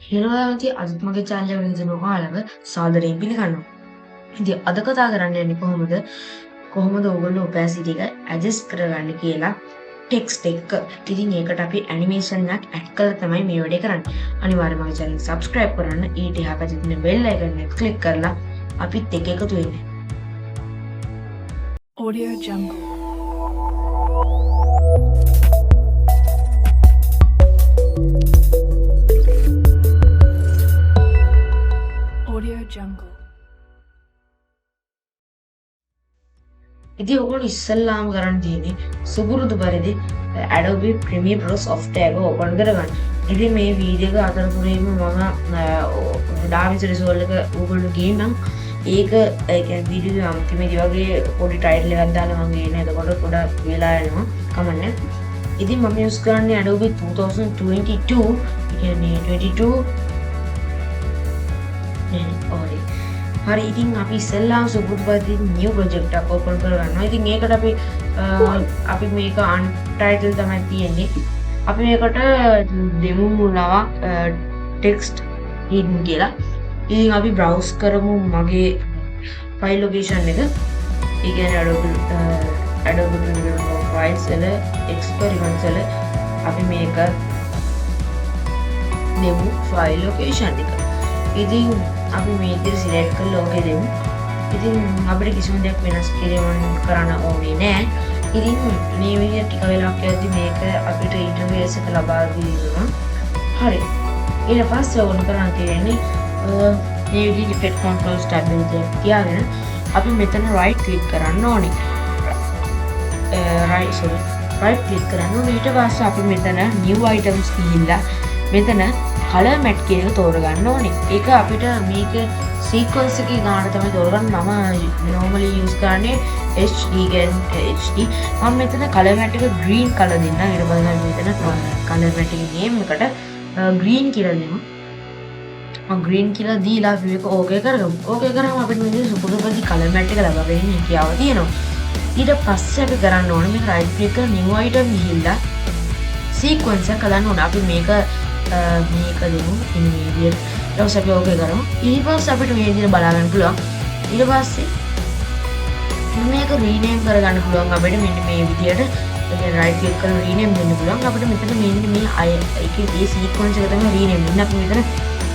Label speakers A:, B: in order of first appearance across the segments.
A: හිරවාති අදත් මගේ චාලය වෙනදෙන ඔයාලව සාදරයෙන් පිළිගන්නවා. ඉතින් අද කතා කරන්න යන්නේ කොහොමද ඔයගොල්ලෝ ඔපැසිටි එක ඇඩ්ජස්ට් කරගන්න කියලා ටෙක්ස්ට් එක. ඉතින් ඒකට අපි ඇනිමේෂන් එකක් ඇඩ් කරලා තමයි මේ වැඩේ කරන්නේ. අනිවාර්යයෙන් මගේ channel එක subscribe කරන්න. ඊට එහා පැත්තේ තියෙන bell icon එක click කරලා අපිත් එක්ක එකතු වෙන්න.
B: Audio Jungle. Audio Jungle.
A: ඉතින් ඔයගොල්ලෝ ඉස්සල්ලාම කරන්න තියෙන්නේ සුපුරුදු පරිදි Adobe PremierPro Software එක ඕපන් කරගන්න. ඉතින් මේ වීඩියෝ එක අතරතුරේම මම ඩාවින්සි රිසෝල්ව් එක ඔයගොල්ලෝ ගේනම් ඒක කියන්නේ වීඩියෝ අන්තිමේදී වගේ පොඩි ටයිටල් එකක් දාලා මම ගේන. එතකොට පොඩක් වෙලා යනවා. කමන්නේ. ඉතින් මම යූස් කරන්නේ Adobe 2022. ඒ කියන්නේ 22 හරි ඉතින් අපි ඉස්සෙල්ලාම සුපුරුදු පරිදි new project එකක් open කරගන්නවා. ඉතින් ඒකට අපි මේක untitled තමයි තියෙන්නේ. අපි මේකට දෙමු මුලව text hidden කියලා. ඉතින් අපි browse කරමු මගේ file location එක. ඒ කියන්නේ Adobe PremierPro files වල experiments වල අපි මේක දෙමු file location එක. ඉතින් අපි මේ විදිහට සිලෙක්ට් කරලා ඕකේ දෙමු. ඉතින් අපිට කිසිම දෙයක් වෙනස් කරන්න ඕනේ නෑ. ඉතින් මේ විදිහට ටික වෙලාවක් යද්දි මේක අපිට ඉන්ටර්ෆේස් එක ලබා දෙනවා. හරි. ඊට පස්සේ ඕන කරන් තියෙන්නේ මේ විදිහට effect controls tab එකේ තියාගෙන අපි මෙතන right click කරන්න ඕනේ. right click කරන්න ඕනේ. ඊට පස්සේ අපි මෙතන new items ගිහිල්ලා මෙතන color matte කියන එක තෝරගන්න ඕනේ. ඒක අපිට මේක sequence එකේ ගාන තමයි තෝරගන්න. මම normally use කරන්නේ HD මම මෙතන color matte එක green color දෙන්නම්. ඊට පස්සේ මෙතන color matte එකේ name එකට green කියලා දෙමු. මම green කියලා දීලා අපි මේක okay කරගමු. okay කරාම අපිට මේ සුපුරුදු color matte එක ලබා ගන්න හැකියාව තියෙනවා. ඊට පස්සේ අපි කරන්න ඕනේ මේක right click කරලා new item ගිහිල්ලා sequence එක හදන්න ඕනේ. අපි මේක දෙමු ඉමීඩියට් ඊට පස්සේ අපි ඕකේ කරමු. ඊට පස්සේ අපිට මේ විදිහට බලා ගන්න පුළුවන්. ඊට පස්සේ මේක රීනේම් කරගන්න පුළුවන් අපිට මෙන්න මේ විදිහට right click කරලා රීනේම් දෙන්න පුළුවන්. අපිට මෙතන මේ ඒකේ මේ සීක්වෙන්ස් එක තමයි රීනේම් වෙන්නේ. අපි මෙතන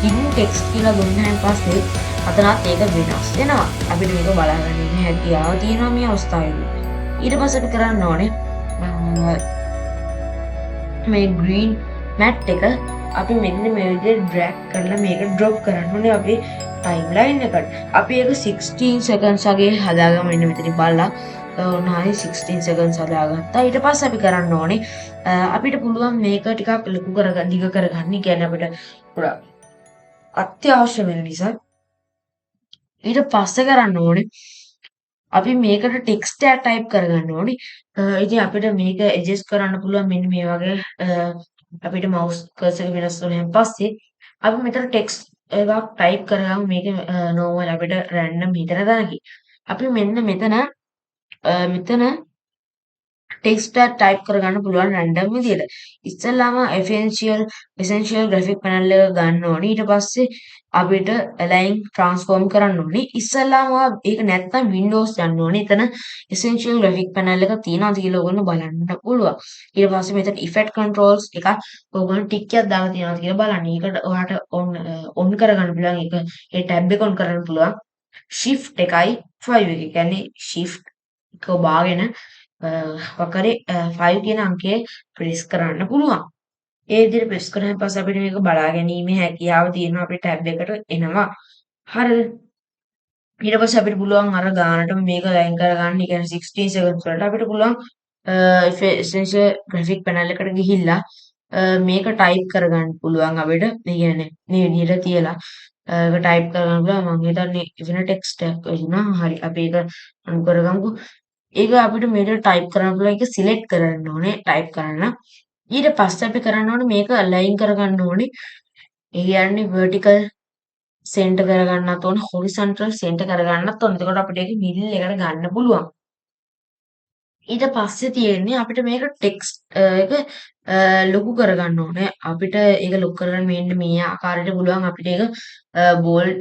A: hidden text කියලා දුන්නාන් පස්සේ අතනත් ඒක වෙනස් වෙනවා. අපිට මේක බලා ගන්න ඉන්නේ හැකියාව තියෙනවා මේ අවස්ථාවේදී. ඊට පස්සේ අපි කරන්න ඕනේ මේ green matte එක අපි මෙන්න මේ විදිහට drag කරලා මේක drop කරන්න ඕනේ අපේ timeline එකට. අපි ඒක 16 seconds වගේ හදාගමු. මෙන්න මෙතන බලලා ඔන්නයි 16 seconds හදාගත්තා. ඊට පස්සේ අපි කරන්න ඕනේ අපිට පුළුවන් මේක ටිකක් ලොකු කරගන්න දිග කරගන්න. කියන්නේ අපිට පුරා අත්‍යවශ්‍ය වෙන නිසා ඊට පස්සේ කරන්න ඕනේ අපි මේකට ටෙක්ස්ට් එක ටයිප් කරගන්න ඕනේ. ඉතින් අපිට මේක ඇඩ්ජස්ට් කරන්න පුළුවන් මෙන්න මේ වගේ අපිට mouse cursor එක වෙනස් වුණාන් පස්සේ අපි මෙතන ටෙක්ස්ට් එකක් ටයිප් කරගමු. මේක normal අපිට random හිතන දානකි. අපි මෙන්න මෙතන ටෙක්ස්ට් එක ටයිප් කරගන්න පුළුවන් random විදියට. ඉස්සෙල්ලාම essential graphic panel එක ගන්න ඕනේ. ඊට පස්සේ අපිට align transform කරන්න ඕනේ. ඉස්සෙල්ලාම ඒක නැත්නම් Windows යන්න ඕනේ. එතන essential graphic panel එක තියෙනවද කියලා ඔයගොල්ලෝ බලන්න පුළුවන්. ඊට පස්සේ මෙතන effect controls එකක් ඔයගොල්ලෝ ටික් එකක් දාලා තියෙනවද කියලා බලන්න. ඒකට ඔයාලට on කරගන්න පුළුවන්. ඒ tab එක on කරන්න පුළුවන්. shift එකයි 5 එක. කියන්නේ shift එක ඔබාගෙන වකරේ 5 කියන අංකය ප්‍රෙස් කරන්න පුළුවන්. ඒ විදිහට ප්‍රෙස් කරාන් පස්සේ අපිට මේක බලා ගැනීමේ හැකියාව තියෙනවා. අපේ ටැබ් එකට එනවා. හරිද? ඊට පස්සේ අපිට පුළුවන් අර ගානට මේක ලයින් කරගන්න. ඒ කියන්නේ 16 seconds වලට අපිට පුළුවන් essential graphic panel එකට ගිහිල්ලා මේක ටයිප් කරගන්න පුළුවන් අපිට. ඒ කියන්නේ මේ විදිහට තියලා ඒක ටයිප් කරගන්න පුළුවන්. මම හිතන්නේ වෙන ටෙක්ස්ට් එකක් වෙනවා. හරි අපි ඒක අනු කරගමුකෝ. ඒක අපිට මේක ටයිප් කරන්න පුළුවන්. ඒක සිලෙක්ට් කරන්න ඕනේ ටයිප් කරන්න. ඊට පස්සේ අපි කරන්න ඕනේ මේක අලයින් කරගන්න ඕනේ. ඒ කියන්නේ vertical center කරගන්නත් ඕනේ, horizontal center කරගන්නත් ඕනේ. එතකොට අපිට ඒක middle එකට ගන්න පුළුවන්. ඊට පස්සේ තියෙන්නේ අපිට මේක ටෙක්ස්ට් එක ලොකු කරගන්න ඕනේ. අපිට ඒක ලොකු කරගන්න මෙන්න මේ ආකාරයට පුළුවන් අපිට ඒක බෝල්ට්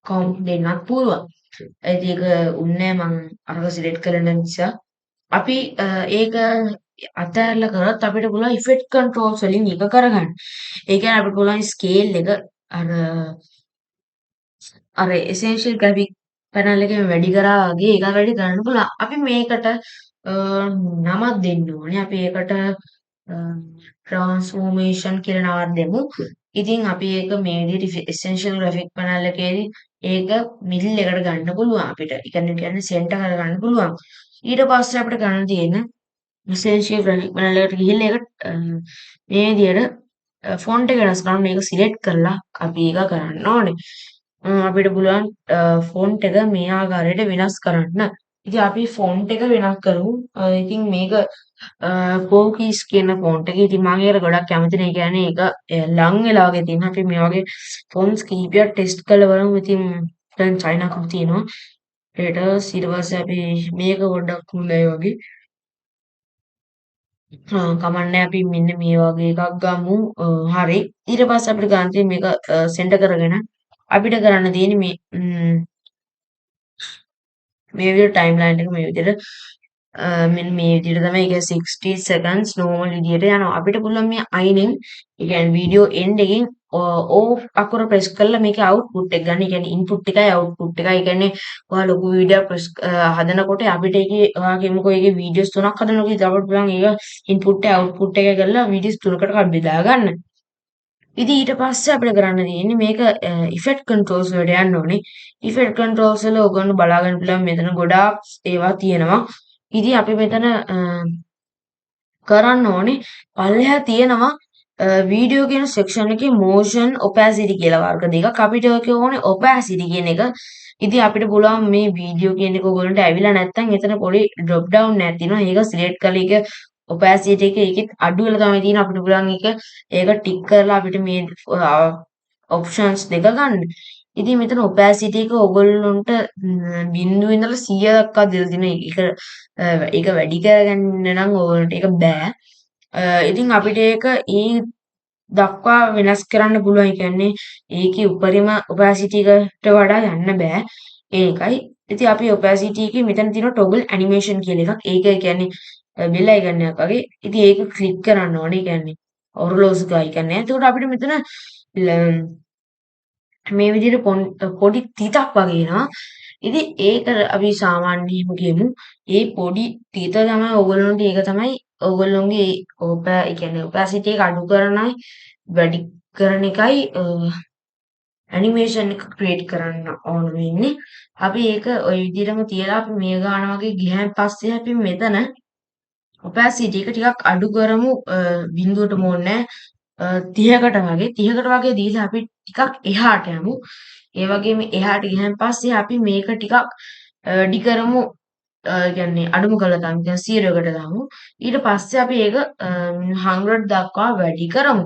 A: කවුන්ට් දෙන්නත් පුළුවන්. ඉතින් ඒක උන්නේ මම අරක සිලෙක්ට් කරන නිසා අපි ඒක අතහැරලා කරොත් අපිට පුළුවන් ඉෆෙක්ට් කන්ට්‍රෝල්ස් වලින් ඒක කරගන්න. ඒ කියන්නේ අපිට පුළුවන් ස්කේල් එක අර අර එසෙන්ෂියල් ග්‍රැෆික් පැනල් එකෙන් වැඩි කරා වගේ ඒක වැඩි කරන්න පුළුවන්. අපි මේකට නමක් දෙන්න ඕනේ. අපි ඒකට ට්‍රාන්ස්ෆෝමේෂන් කියලා නමක් දෙමු. ඉතින් අපි ඒක මේ විදිහට එසෙන්ෂියල් ග්‍රැෆික් පැනල් එකේදී ඒක මිඩල් එකට ගන්න පුළුවන් අපිට. ඒ කියන්නේ සෙන්ටර් කර ගන්න පුළුවන්. ඊට පස්සේ අපිට ගන්න තියෙන එසෙන්ෂියල් ග්‍රැෆික් පැනල් එකට ගිහිල්ලා ඒක මේ විදිහට ෆොන්ට් එක වෙනස් කරන්න මේක සිලෙක්ට් කරලා අපි ඒක කරන්න ඕනේ. අපිට පුළුවන් ෆොන්ට් එක මේ ආකාරයට වෙනස් කරන්න. ඉතින් අපි ෆොන්ට් එක වෙනස් කරමු. ඉතින් මේක පෝකීස් කියන ෆොන්ට් එක. ඉතින් මම ඒකට ගොඩක් කැමති නෑ. ඒ කියන්නේ ඒක ලං වෙලා වගේ තියෙනවා. අපි මේ වගේ ෆොන්ට්ස් කීපයක් ටෙස්ට් කරලා බලමු. ඉතින් දැන් චයිනාකම තියෙනවා. ඊට පස්සේ අපි මේක පොඩ්ඩක් හොඳයි වගේ. කමන්නේ අපි මෙන්න මේ වගේ එකක් ගමු. හරි. ඊට පස්සේ අපිට ගන්න තියෙන්නේ මේක සෙන්ටර් කරගෙන අපිට කරන්න තියෙන්නේ මේ විදිහට ටයිම්ලයින් එක මේ විදිහට මෙන්න මේ විදිහට තමයි ඒක 60 seconds normal විදිහට යනවා. අපිට පුළුවන් මේ අයිනෙන් ඒ කියන්නේ වීඩියෝ එන්ඩ් එකෙන් ඕෆ් අකුර ප්‍රෙස් කරලා මේකේ අවුට්පුට් එක ගන්න. ඒ කියන්නේ ඉන්පුට් එකයි අවුට්පුට් එකයි. ඒ කියන්නේ ඔයා ලොකු වීඩියෝයක් හදනකොට අපිට ඒකේ ඔයා කියමුකෝ ඒකේ වීඩියෝස් 3ක් හදනවා කියලා අපිට පුළුවන් ඒක ඉන්පුට් එක අවුට්පුට් එක කරලා වීඩියෝස් 3කට බෙදා ගන්න. ඉතින් ඊට පස්සේ අපිට කරන්න තියෙන්නේ මේක ඉෆෙක්ට් කන්ට්‍රෝල්ස් වලට යන්න ඕනේ. ඉෆෙක්ට් කන්ට්‍රෝල්ස් වල ඔයගොල්ලෝ බලා ගන්න පුළුවන් මෙතන ගොඩාක් ඒවා තියෙනවා. ඉතින් අපි මෙතන කරන්න ඕනේ පල්ලෙහා තියෙනවා වීඩියෝ කියන සෙක්ෂන් එකේ motion opacity කියලා වර්ග දෙකක්. අපිට ඔකේ ඕනේ opacity කියන එක. ඉතින් අපිට පුළුවන් මේ වීඩියෝ කියන එක ඔයගොල්ලන්ට ඇවිල්ලා නැත්නම් එතන පොඩි drop down එකක් තියෙනවා. ඒක select කරලා ඒක opacity එක ඒකෙත් අඩු වෙලා තමයි තියෙන්නේ. අපිට පුළුවන් ඒක ටික් කරලා අපිට මේ options දෙක ගන්න. ඉතින් මෙතන opacity එක ඔයගොල්ලන්ට 0 ඉඳලා 100 දක්වා දීලා තියෙනවා. ඒක වැඩි කරගන්න නම් ඔයගොල්ලන්ට ඒක බෑ. ඉතින් අපිට ඒක ඒ දක්වා වෙනස් කරන්න පුළුවන්. ඒ කියන්නේ ඒකේ උපරිම opacity එකට වඩා යන්න බෑ. ඒකයි. ඉතින් අපි opacity එකේ මෙතන තියෙන toggle animation කියලා එකක්. ඒක කියන්නේ බෙල් අයිකන් එකක් වගේ. ඉතින් ඒක ක්ලික් කරන්න ඕනේ. ඒ කියන්නේ ඔරලෝසුක අයිකන් එක. එතකොට අපිට මෙතන මේ විදිහට පොඩි තිතක් වගේ එනවා. ඉතින් ඒක අපි සාමාන්‍යයෙන්ම කියමු. ඒ පොඩි තිත තමයි ඕගොල්ලන්ට ඒක තමයි ඕගොල්ලොන්ගේ ඒ කියන්නේ opacity එක අඩු කරනයි වැඩි කරන එකයි ඇනිමේෂන් එක ක්‍රියේට් කරන්න ඕන වෙන්නේ. අපි ඒක ওই විදිහටම තියලා අපි මේ ගාන වගේ ගියන් පස්සේ අපි මෙතන opacity එක ටිකක් අඩු කරමු බිඳුවට ඕනේ 30කට වගේ 30කට වගේ දීලා අපි ටිකක් එහාට යමු. ඒ වගේම එහාට ගියන් පස්සේ අපි මේක ටිකක් ඩි කරමු. කියන්නේ අඩුම කළා දාමු. දැන් 0කට දාමු. ඊට පස්සේ අපි ඒක 100 දක්වා වැඩි කරමු.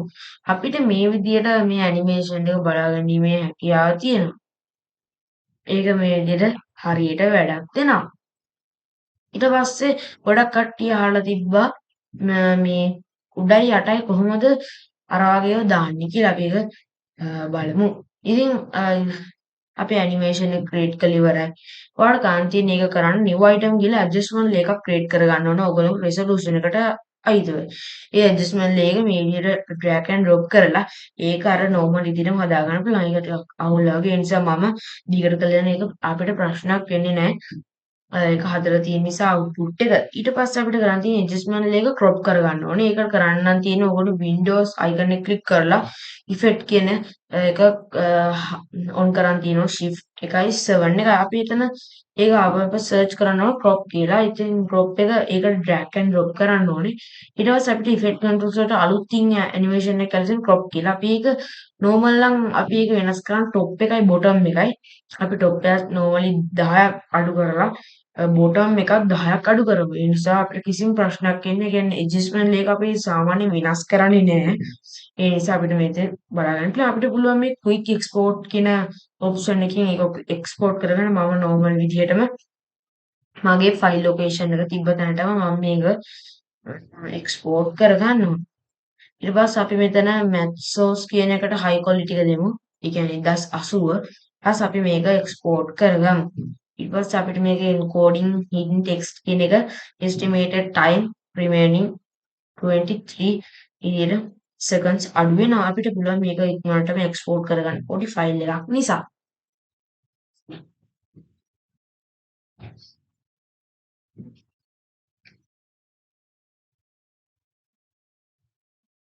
A: අපිට මේ විදිහට මේ ඇනිමේෂන් එක බලා ගැනීමේ හැකියාව තියෙනවා. ඒක මේ විදිහට හරියට වැඩක් දෙනවා. ඊට පස්සේ ගොඩක් කට්ටිය අහලා තිබ්බා මේ උඩයි යටයි කොහොමද අර වගේව දාන්නේ කියලා. අපි ඒක බලමු. ඉතින් අපි ඇනිමේෂන් එක ක්‍රියේට් කරලා ඉවරයි. ඔයාලට ගන්න තියෙන එක කරන්න new item ගිහලා adjustment layer එකක් ක්‍රියේට් කරගන්න ඕන. ඔයගොල්ලෝ resolution එකට අයිති වෙයි. ඒ adjustment layer එක මේ විදිහට drag and drop කරලා ඒක අර normal විදිහටම හදා ගන්න පුළුවන්. ඒක ටිකක් අවුල් වගේ. ඒ නිසා මම දිගට කළා යන එක අපිට ප්‍රශ්නයක් වෙන්නේ නැහැ. ඒක හදලා තියෙන නිසා output එක. ඊට පස්සේ අපිට කරන්න තියෙන adjustment layer එක crop කරගන්න ඕනේ. ඒක කරන්න නම් තියෙන ඕගොල්ලෝ Windows icon එක click කරලා effect කියන එක on කරන් තියෙනවා shift එකයි 7 එක. අපි එතන ඒක අපව search කරනවා crop කියලා. ඉතින් crop එක ඒකට drag and drop කරන්න ඕනේ. ඊට පස්සේ අපිට effect controls වලට අලුතින් animation එක කරලා crop කියලා. අපි ඒක normal නම් අපි ඒක වෙනස් කරන් top එකයි bottom එකයි. අපි top එක normally 10ක් අඩු කරලා බොටම් එකක් 10ක් අඩු කරමු. ඒ නිසා අපිට කිසිම ප්‍රශ්නයක් එන්නේ නැහැ. කියන්නේ ඇඩ්ජස්ට්මන්ට් එක අපි සාමාන්‍යයෙන් වෙනස් කරන්නේ නැහැ. ඒ නිසා අපිට මේක බලා ගන්න පුළුවන්. අපිට පුළුවන් මේ quick export කියන ඔප්ෂන් එකකින් ඒක එක්ස්පෝර්ට් කරගෙන මම normal විදිහටම මගේ ෆයිල් ලොකේෂන් එක තිබ්බ තැනටම මම මේක එක්ස්පෝර්ට් කරගන්න ඕන. ඊට පස්සේ අපි මෙතන math source කියන එකට high quality එක දෙමු. ඒ කියන්නේ 1080. ඊපස් අපි මේක එක්ස්පෝර්ට් කරගමු. ඊට පස්සේ අපිට මේක encoding hidden text කියන එක estimated time remaining 23 විදියට seconds අඩු වෙනවා. අපිට පුළුවන් මේක ඉක්මනටම එක්ස්පෝර්ට් කරගන්න පොඩි ෆයිල් එකක් නිසා.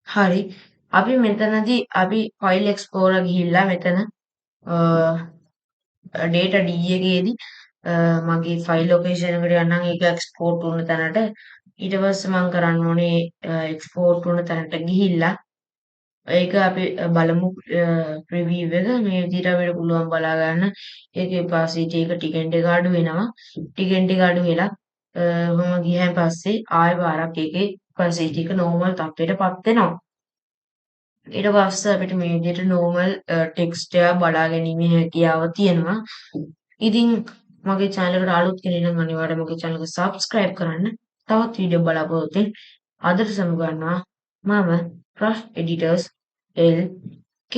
A: හරි. අපි මෙතනදී අපි ෆයිල් එක්ස්ප්ලෝරර් ගිහිල්ලා මෙතන data D එකේදී මගේ ෆයිල් ලොකේෂන් එකට යන්නම් ඒක එක්ස්පෝර්ට් වුණ තැනට ඊට පස්සේ මම කරන්න ඕනේ එක්ස්පෝර්ට් වුණ තැනට ගිහිල්ලා ඒක අපි බලමු ප්‍රිවිව් එක මේ විදිහට අපිට පුළුවන් බලා ගන්න ඒකේ opacity එක ටිකෙන් ටික අඩු වෙනවා ටිකෙන් ටික අඩු වෙලා කොහොම ගියන් පස්සේ ආයෙ පාරක් ඒකේ opacity එක normal තත්ත්වයටපත් වෙනවා ඊට පස්සේ අපිට මේ විදිහට normal text එක බලා ගැනීමේ හැකියාව තියෙනවා. ඉතින් මගේ channel එකට අලුත් කෙනෙක් නම් අනිවාර්යයෙන් මගේ channel එක subscribe කරන්න. තවත් වීඩියෝ බලාපොරොත්තු වෙන්න. අදට සමු ගන්නවා මම Craft Editors LK